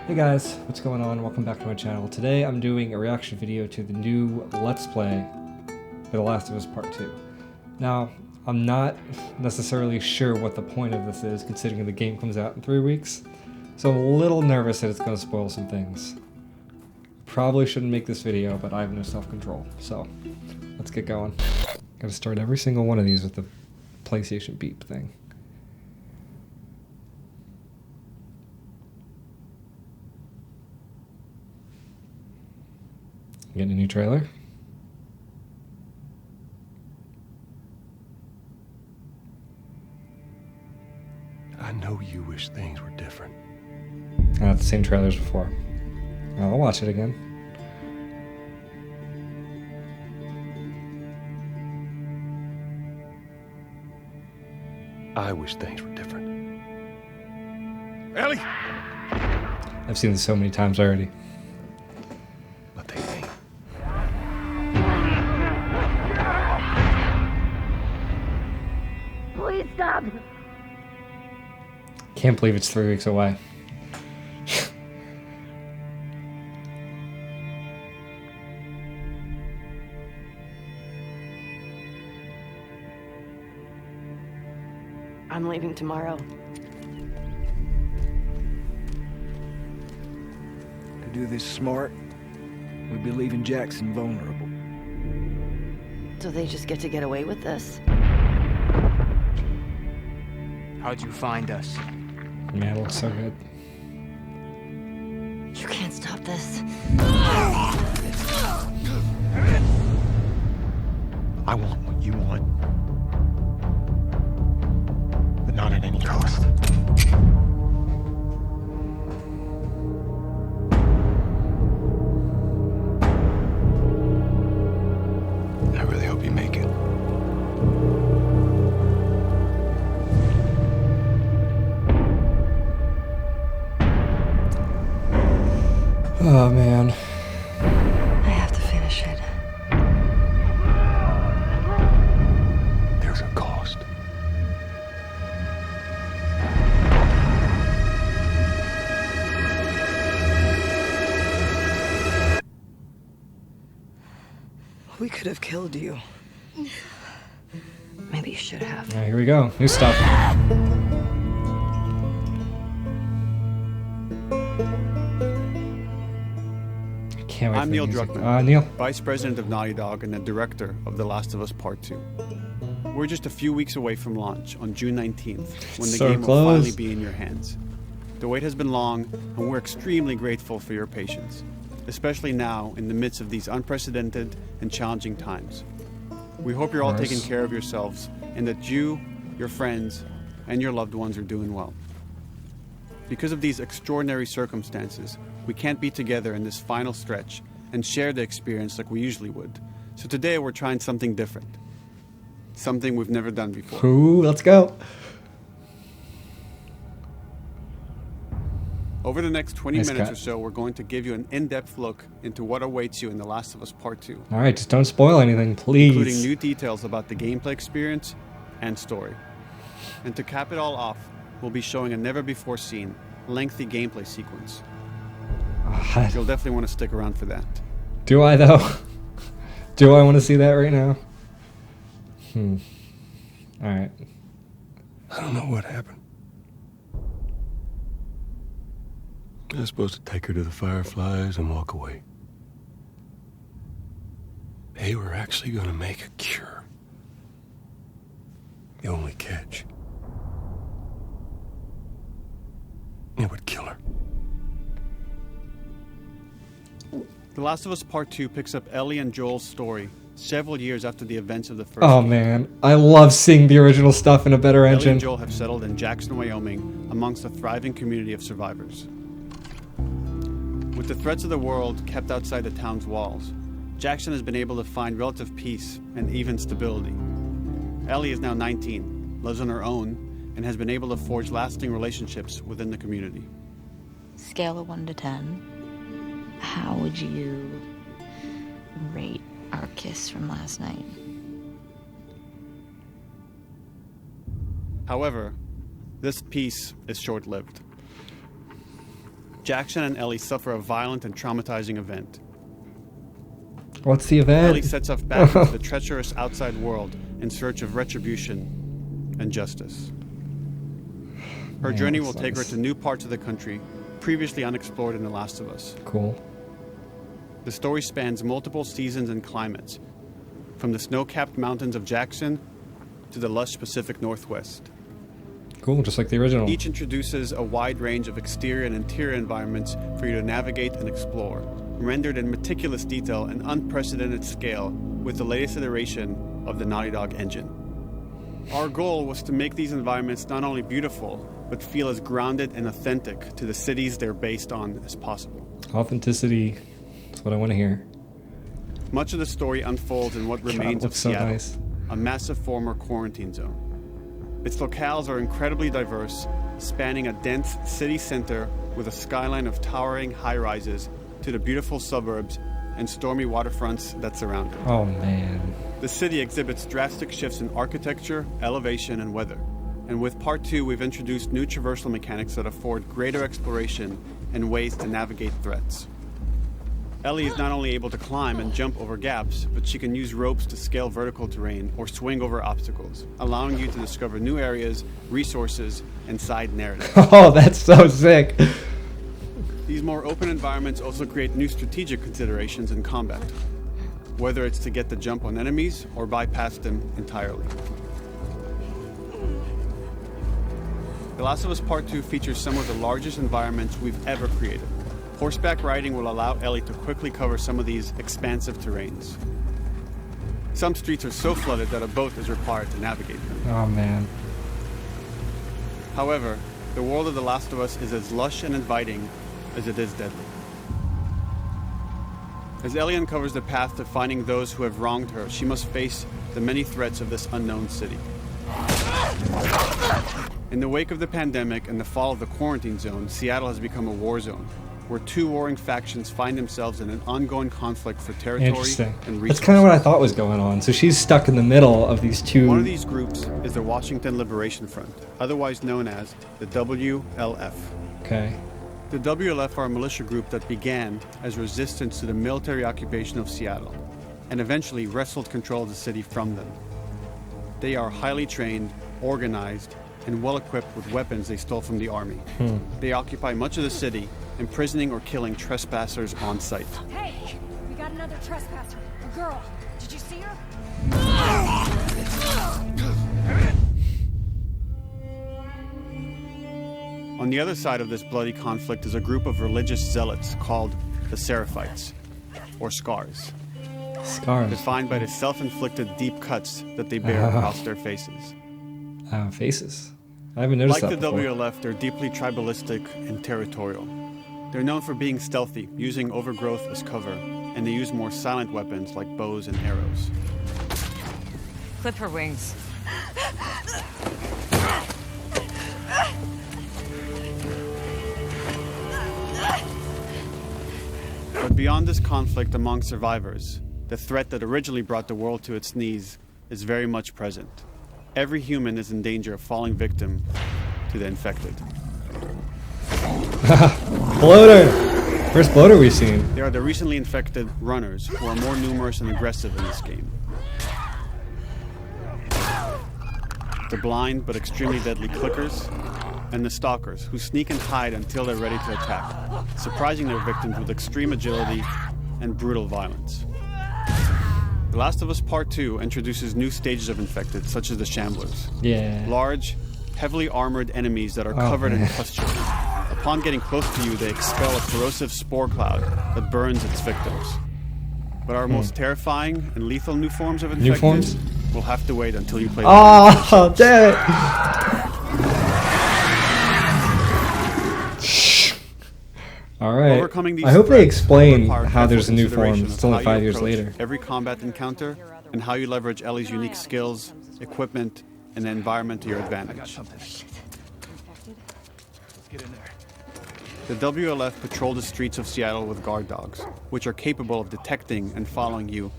Hey guys, what's going on? Welcome back to my channel. Today I'm doing a reaction video to the new Let's Play for The Last of Us Part 2. Now, I'm not necessarily sure what the point of this is, considering the game comes out in 3 weeks, so I'm a little nervous that it's going to spoil some things. Probably shouldn't make this video, but I have no self-control, so let's get going. Gotta start every single one of these with the PlayStation beep thing. Getting a new trailer. I know you wish things were different. The same trailer as before. Well, I'll watch it again. I wish things were different. Ellie! I've seen this so many times already. But they ain't. Please stop. Can't believe it's 3 weeks away. I'm leaving tomorrow. To do this smart, we'd be leaving Jackson vulnerable. So they just get away with this? How'd you find us? Man, it looks so good. You can't stop this. I want what you want. But not at any cost. I really hope you make it. Oh man. I have to finish it. There's a cost. We could have killed you. Maybe you should have. Alright, here we go. New stuff. Can't wait I'm for Neil the music. Druckmann, Neil. Vice President of Naughty Dog and the Director of The Last of Us Part 2. We're just a few weeks away from launch on June 19th, when the So game will close. finally be in your hands. The wait has been long, and we're extremely grateful for your patience, especially now in the midst of these unprecedented and challenging times. We hope you're all Of course. taking care of yourselves, and that you, your friends, and your loved ones are doing well. Because of these extraordinary circumstances, we can't be together in this final stretch and share the experience like we usually would. So today we're trying something different. Something we've never done before. Ooh, let's go. Over the next 20 Nice minutes cut. or so, we're going to give you an in-depth look into what awaits you in The Last of Us Part 2, Alright, just don't spoil anything, please. including new details about the gameplay experience and story. And to cap it all off, we'll be showing a never-before-seen, lengthy gameplay sequence. You'll definitely want to stick around for that. Do I though? Do I want to see that right now? Alright. I don't know what happened. I was supposed to take her to the Fireflies and walk away. They were actually going to make a cure. The only catch, it would kill her. The Last of Us Part 2 picks up Ellie and Joel's story several years after the events of the first Oh game. man, I love seeing the original stuff in a better Ellie engine. and Joel have settled in Jackson, Wyoming, amongst a thriving community of survivors. With the threats of the world kept outside the town's walls, Jackson has been able to find relative peace and even stability. Ellie is now 19, lives on her own, and has been able to forge lasting relationships within the community. Scale of 1 to 10. How would you rate our kiss from last night? However, this peace is short-lived. Jackson and Ellie suffer a violent and traumatizing event. What's the Ellie event? sets off back into the treacherous outside world in search of retribution and justice. Her Man, journey that will take her sucks. to new parts of the country previously unexplored in The Last of Us. Cool. The story spans multiple seasons and climates, from the snow-capped mountains of Jackson to the lush Pacific Northwest. Cool, just like the original. Each introduces a wide range of exterior and interior environments for you to navigate and explore, rendered in meticulous detail and unprecedented scale with the latest iteration of the Naughty Dog engine. Our goal was to make these environments not only beautiful, but feel as grounded and authentic to the cities they're based on as possible. Authenticity. That's what I want to hear. Much of the story unfolds in what God, it remains of looks so Seattle, nice. a massive former quarantine zone. Its locales are incredibly diverse, spanning a dense city center with a skyline of towering high-rises to the beautiful suburbs and stormy waterfronts that surround it. Oh man. The city exhibits drastic shifts in architecture, elevation, and weather. And with Part 2, we've introduced new traversal mechanics that afford greater exploration and ways to navigate threats. Ellie is not only able to climb and jump over gaps, but she can use ropes to scale vertical terrain or swing over obstacles, allowing you to discover new areas, resources, and side narratives. Oh, that's so sick. These more open environments also create new strategic considerations in combat, whether it's to get the jump on enemies or bypass them entirely. The Last of Us Part 2 features some of the largest environments we've ever created. Horseback riding will allow Ellie to quickly cover some of these expansive terrains. Some streets are so flooded that a boat is required to navigate them. Oh man. However, the world of The Last of Us is as lush and inviting as it is deadly. As Ellie uncovers the path to finding those who have wronged her, she must face the many threats of this unknown city. In the wake of the pandemic and the fall of the quarantine zone, Seattle has become a war zone, where two warring factions find themselves in an ongoing conflict for territory Interesting. and That's resources. kind of what I thought was going on. So she's stuck in the middle of these two. One of these groups is the Washington Liberation Front, otherwise known as the WLF. Okay. The WLF are a militia group that began as resistance to the military occupation of Seattle and eventually wrestled control of the city from them. They are highly trained, organized, and well-equipped with weapons they stole from the army. They occupy much of the city, imprisoning or killing trespassers on sight. Hey, we got another trespasser. A girl. Did you see her? On the other side of this bloody conflict is a group of religious zealots called the Seraphites, or Scars, Scars. defined by the self-inflicted deep cuts that they bear across their faces. Faces. I haven't noticed Like that the before. WLF, they're deeply tribalistic and territorial. They're known for being stealthy, using overgrowth as cover, and they use more silent weapons like bows and arrows. Clip her wings. But beyond this conflict among survivors, the threat that originally brought the world to its knees is very much present. Every human is in danger of falling victim to the infected. Bloater! First bloater we've seen. They are the recently infected runners, who are more numerous and aggressive in this game. The blind but extremely deadly clickers, and the stalkers, who sneak and hide until they're ready to attack, surprising their victims with extreme agility and brutal violence. The Last of Us Part 2 introduces new stages of infected, such as the Shamblers. Yeah. Large, heavily armored enemies that are covered in pustules. Upon getting close to you, they expel a corrosive spore cloud that burns its victims. But our most terrifying and lethal new forms of infected forms? will have to wait until you play Oh, damn it! Alright. Overcoming these I hope they threats explain require how there's a careful new form. consideration It's of only how 5 you years approach later. every combat encounter and how you leverage Ellie's unique skills, equipment, and the environment to your advantage. The WLF patrol the streets of Seattle with guard dogs, which are capable of detecting and following you,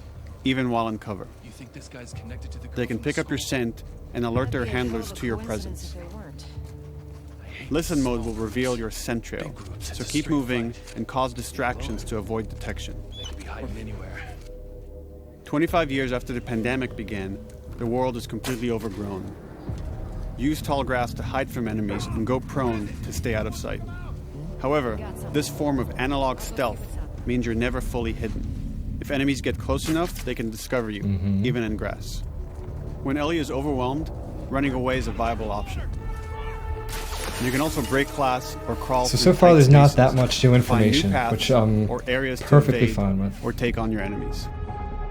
even while in cover. You think this guy's connected to the They can pick up your scent and alert their handlers to your presence. Listen mode will reveel your scent trail, so keep moving and cause distractions to avoid detection. 25 years after the pandemic began, the world is completely overgrown. Use tall grass to hide from enemies and go prone to stay out of sight. However, this form of analog stealth means you're never fully hidden. If enemies get close enough, they can discover you, even in grass. When Ellie is overwhelmed, running away is a viable option. You can also break class or crawl So through far tight there's not spaces, that much new find information, paths which I'm or areas to perfectly evade fine with. or take on your enemies.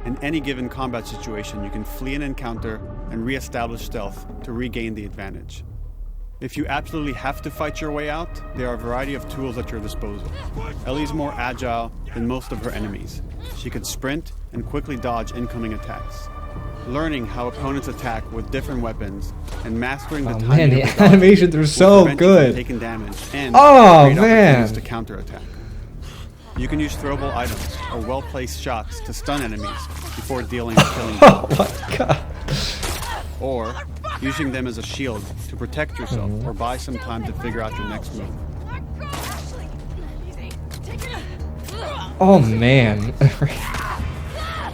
In any given combat situation, you can flee an encounter and re-establish stealth to regain the advantage. If you absolutely have to fight your way out, there are a variety of tools at your disposal. Ellie's more agile than most of her enemies. She can sprint and quickly dodge incoming attacks. Learning how opponents attack with different weapons and mastering the Oh timing man, the of the dodge animations are will so prevent you from good. taking damage and Oh, create man. opportunities to counterattack. You can use throwable items or well-placed shots to stun enemies before dealing a killing blow. Oh my god. Or using them as a shield to protect yourself or buy some time to figure out your next move. Oh man.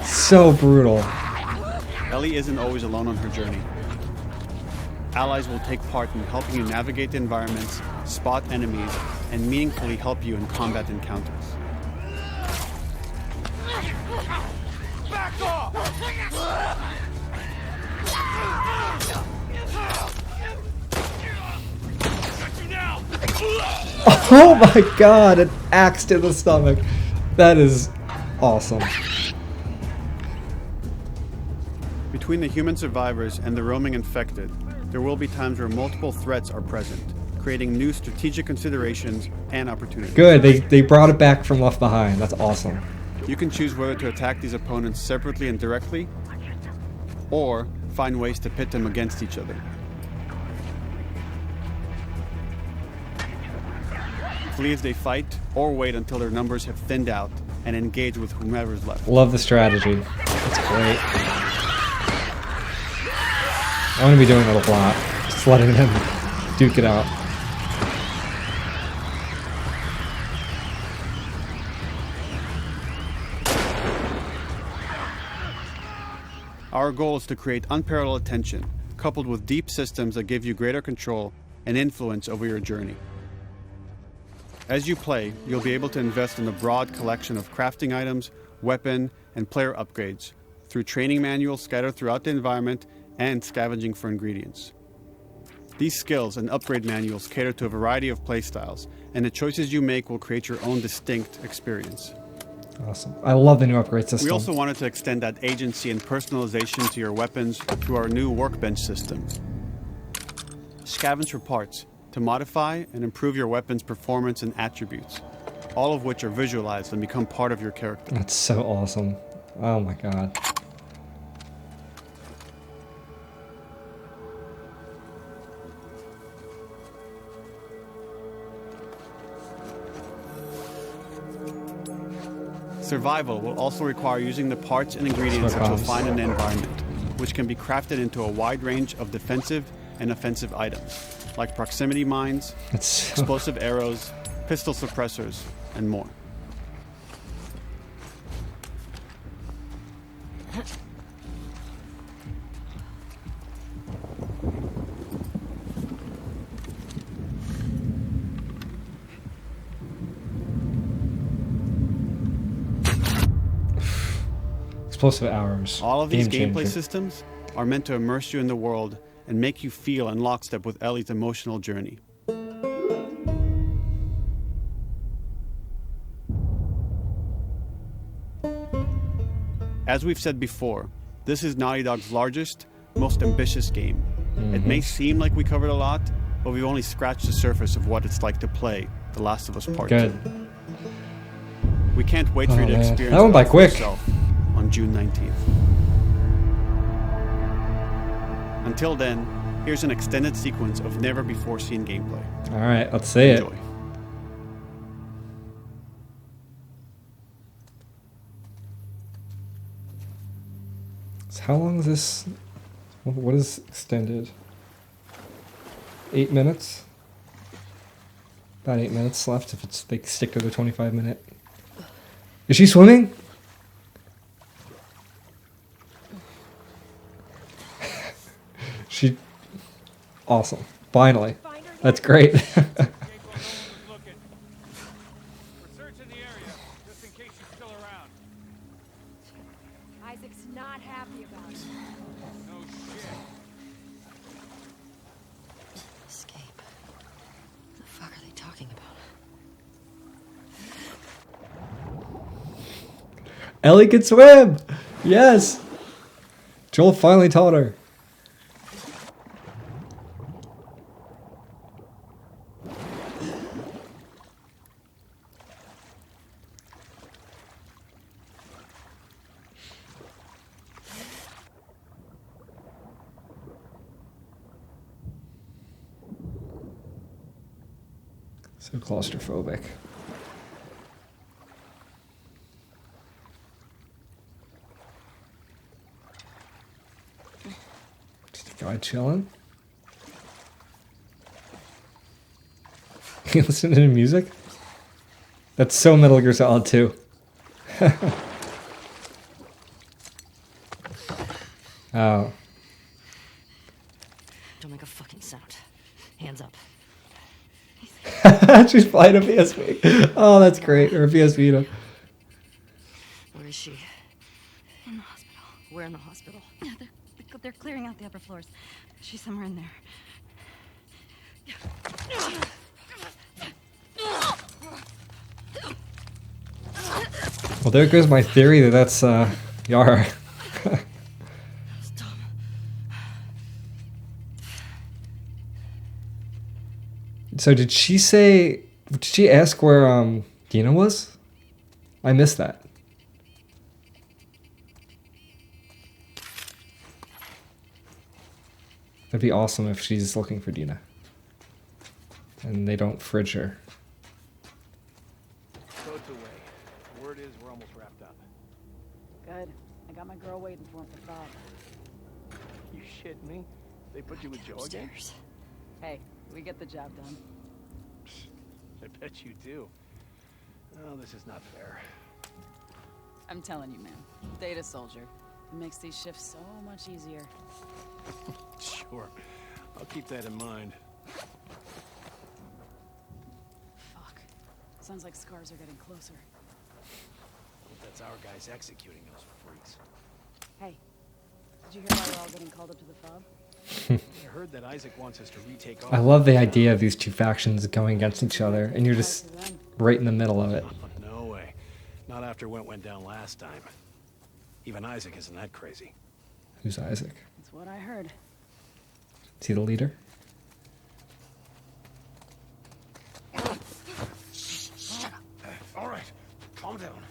So brutal. Ellie isn't always alone on her journey. Allies will take part in helping you navigate the environments, spot enemies, and meaningfully help you in combat encounters. Back off! Oh my god, an axe to the stomach. That is awesome. Between the human survivors and the roaming infected, there will be times where multiple threats are present, creating new strategic considerations and opportunities. Good, they brought it back from Left Behind. That's awesome. You can choose whether to attack these opponents separately and directly, or find ways to pit them against each other. Flee as they fight, or wait until their numbers have thinned out and engage with whomever is left. Love the strategy. That's great. I'm gonna be doing it a lot. Just letting them duke it out. Our goal is to create unparalleled tension, coupled with deep systems that give you greater control and influence over your journey. As you play, you'll be able to invest in a broad collection of crafting items, weapon, and player upgrades through training manuals scattered throughout the environment and scavenging for ingredients. These skills and upgrade manuals cater to a variety of playstyles, and the choices you make will create your own distinct experience. Awesome. I love the new upgrade system. We also wanted to extend that agency and personalization to your weapons through our new workbench system. Scavenge for parts to modify and improve your weapon's performance and attributes, all of which are visualized and become part of your character. That's so awesome. Oh my god. Survival will also require using the parts and ingredients that you'll find in the environment, which can be crafted into a wide range of defensive and offensive items, like proximity mines, explosive arrows, pistol suppressors, and more. Explosive arrows. All of these Game gameplay changer. systems are meant to immerse you in the world and make you feel in lockstep with Ellie's emotional journey. As we've said before, this is Naughty Dog's largest, most ambitious game. It may seem like we covered a lot, but we've only scratched the surface of what it's like to play The Last of Us Part 2. We can't wait for you to experience that went by it for quick. yourself on June 19th. Until then, here's an extended sequence of never-before-seen gameplay. Alright, let's see Enjoy. it. So how long is this? What is extended? 8 minutes? About 8 minutes left if it's they stick to the 25-minute. Is she swimming? She awesome. Finally. That's great. We're searching the area, just in case she's still around. Isaac's not happy about it. No shit. Escape. What the fuck are they talking about? Ellie can swim! Yes! Joel finally taught her. So claustrophobic. Just a guy chilling. You listen to the music? That's so Metal Gear Solid 2. Oh. Don't make a fucking sound. Hands up. She's flying a PSP. Oh, that's great. Or a PS Vita. Where is she? In the hospital. Where in the hospital? Yeah, they're clearing out the upper floors. She's somewhere in there. Well, there goes my theory that that's Yara. So did she ask where Dina was? I missed that. That'd be awesome if she's looking for Dina. And they don't fridge her. Coat's away. Word is we're almost wrapped up. Good. I got my girl waiting for him for Bob. You shitting me? They put you with Joe again? Hey, we get the job done. I bet you do. Oh, this is not fair. I'm telling you, man. Data soldier. It makes these shifts so much easier. Sure. I'll keep that in mind. Fuck. Sounds like scars are getting closer. That's our guys executing those freaks. Hey, did you hear why we're all getting called up to the fob? I heard that Isaac wants us to retake off. I love the idea of these two factions going against each other, and you're just right in the middle of it. No way. Not after what went down last time. Even Isaac isn't that crazy. Who's Isaac? That's what I heard. Is he the leader? Shut up. All right. Calm down.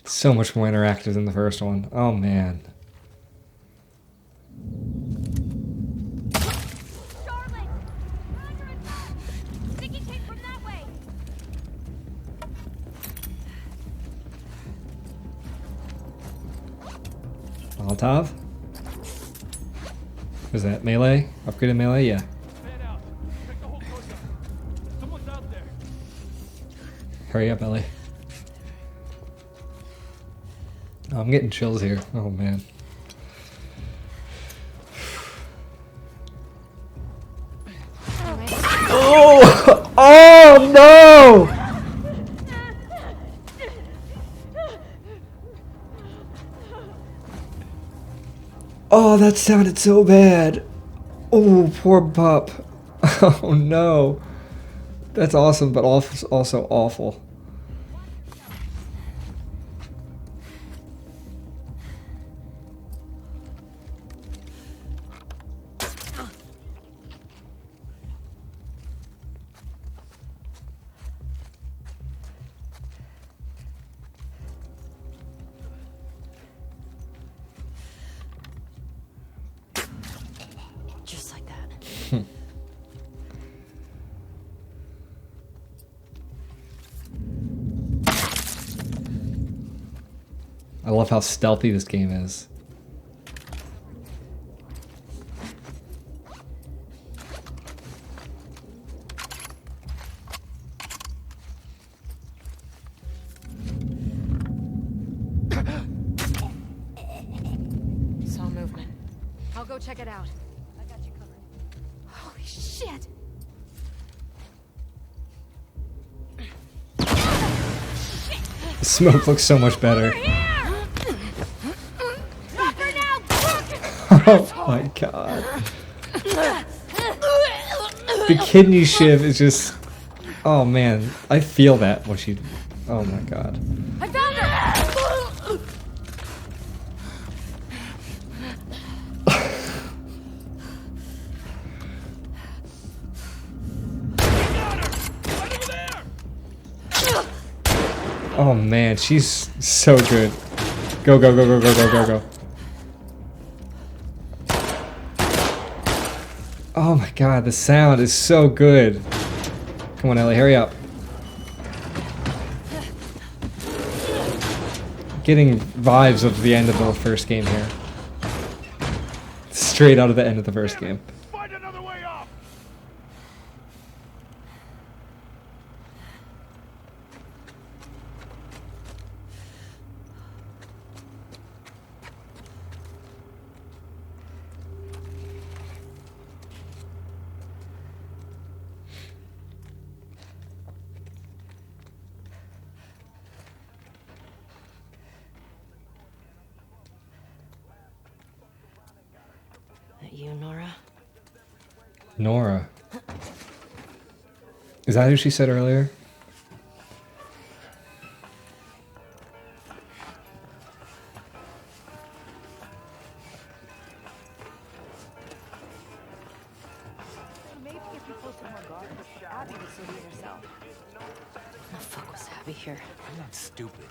It's so much more interactive than the first one. Oh man. Charlotte! Roger and back! Sticky tape from that way! Molotov? Was that melee? Upgraded melee? Yeah. Head out. Check the whole coast out. Someone's out there. Hurry up, Ellie. Oh, I'm getting chills here. Oh man. Oh! Oh no! Oh, that sounded so bad. Oh, poor pup. Oh no. That's awesome, but also awful. Just like that. I love how stealthy this game is. I'll go check it out. I got you covered. Holy shit! The smoke looks so much better. Oh my god. The kidney shiv is just... Oh man, I feel that when she... Oh my god. I found her! Oh man, she's so good. Go, go, go, go, go, go, go, go. Oh my god, the sound is so good. Come on, Ellie, hurry up. Getting vibes of the end of the first game here. Straight out of the end of the first game. Find another way up. That you, Nora? Nora. Is that who she said earlier? Maybe if you posted more guards, Abby would still be herself. The fuck was Abby here? I'm not stupid.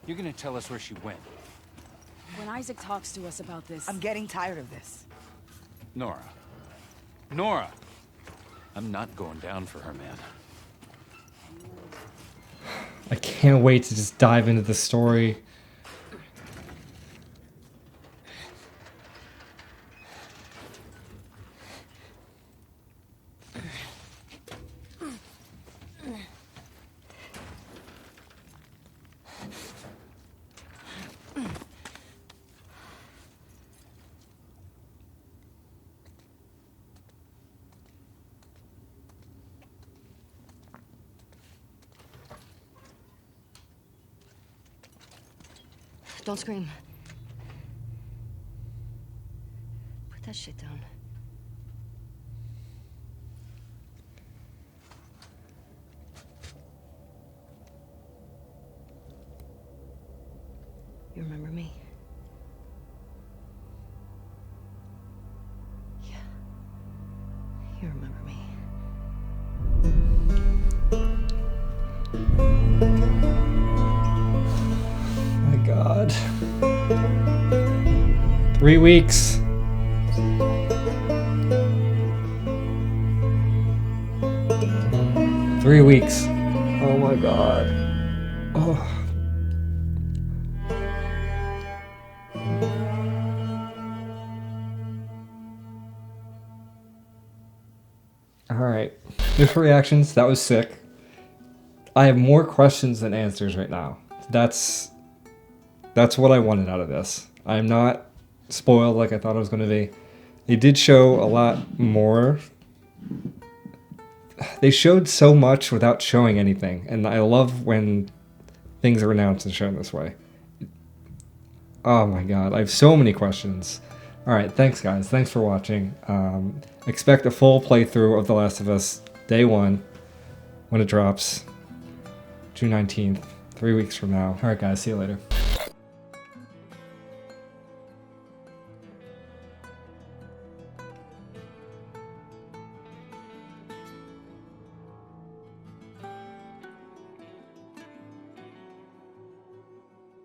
You're gonna tell us where she went. When Isaac talks to us about this... I'm getting tired of this. Nora. Nora! I'm not going down for her, man. I can't wait to just dive into the story. Don't scream. Put that shit down. You remember me? Yeah. You remember me. God. 3 weeks. Three weeks. Oh my god. Oh. Alright. Just for reactions, that was sick. I have more questions than answers right now. That's what I wanted out of this. I'm not spoiled like I thought I was going to be. They did show a lot more. They showed so much without showing anything, and I love when things are announced and shown this way. Oh my god, I have so many questions. Alright, thanks guys. Thanks for watching. Expect a full playthrough of The Last of Us Day 1 when it drops. June 19th, 3 weeks from now. Alright guys, see you later.